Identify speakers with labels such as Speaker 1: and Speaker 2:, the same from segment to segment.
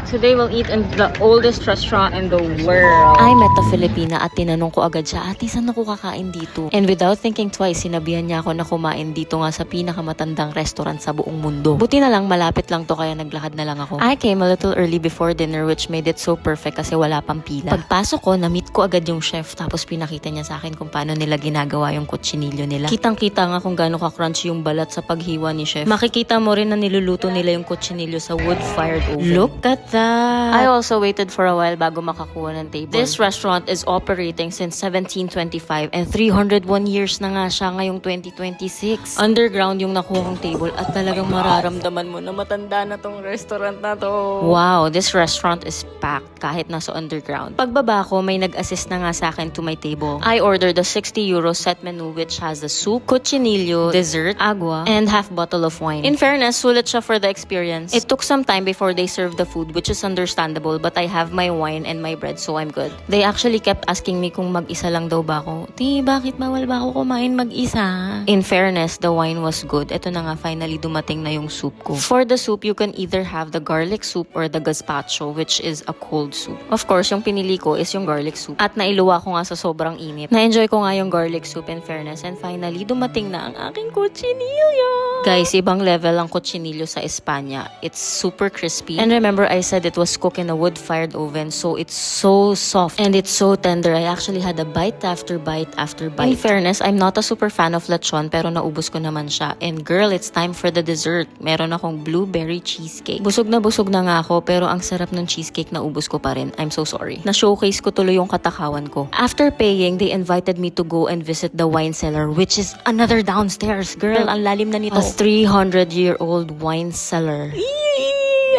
Speaker 1: Today we'll eat in the oldest restaurant in the world.
Speaker 2: I met a Filipina at tinanong ko agad siya, ate, saan ako kakain dito? And without thinking twice, sinabihan niya ako na kumain dito nga sa pinakamatandang restaurant sa buong mundo. Buti na lang, malapit lang to kaya naglakad na lang ako. I came a little early before dinner which made it so perfect kasi wala pang pila. Pagpasok ko, na-meet ko agad yung chef tapos pinakita niya sa akin kung paano nila ginagawa yung kutsinilyo nila. Kitang-kita nga kung gaano ka-crunchy yung balat sa paghiwa ni chef. Makikita mo rin na niluluto nila yung kutsinilyo sa wood-fired oven. Look at that! I also waited for a while bago makakuha ng table. This restaurant is operating since 1725 and 301 years na nga siya ngayong 2026. Underground yung nakuha kong table at talagang mararamdaman mo na matanda na tong restaurant na to. Wow, this restaurant is packed kahit nasa underground. Pagbaba ko, may nag-assist na nga sa akin to my table. I ordered the 60 euro set menu which has the soup, cuchinillo, dessert, agua, and half bottle of wine. In fairness, sulit siya for the experience. It took some time before they served the food which is understandable, but I have my wine and my bread, so I'm good. They actually kept asking me kung mag-isa lang daw ba ako. Ti, bakit bawal ba ako kumain mag-isa? In fairness, the wine was good. Ito na nga, finally dumating na yung soup ko. For the soup, you can either have the garlic soup or the gazpacho, which is a cold soup. Of course, yung pinili ko is yung garlic soup. At nailuwa ko nga sa sobrang init. Na-enjoy ko nga yung garlic soup in fairness, and finally, dumating na ang aking cochinillo. Guys, ibang level ang cochinillo sa Espanya. It's super crispy. And remember, I said it was cooked in a wood-fired oven, so it's so soft and it's so tender. I actually had a bite after bite after bite. In fairness, I'm not a super fan of lechon, pero naubos ko naman siya. And girl, it's time for the dessert. Meron akong blueberry cheesecake. Busog na nga ako, pero ang sarap ng cheesecake naubos ko pa rin. I'm so sorry. Na-showcase ko tuloy yung katakawan ko. After paying, they invited me to go and visit the wine cellar, which is another downstairs. Girl, ang lalim na nito. A 300-year-old wine cellar.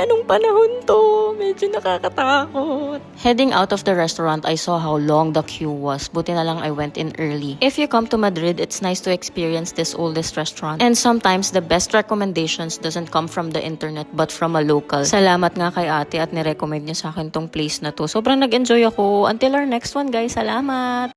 Speaker 2: Anong panahon to? Medyo nakakatakot. Heading out of the restaurant, I saw how long the queue was. Buti na lang I went in early. If you come to Madrid, it's nice to experience this oldest restaurant. And sometimes, the best recommendations doesn't come from the internet but from a local. Salamat nga kay ate at nirecommend niya sa akin tong place na to. Sobrang nag-enjoy ako. Until our next one, guys. Salamat!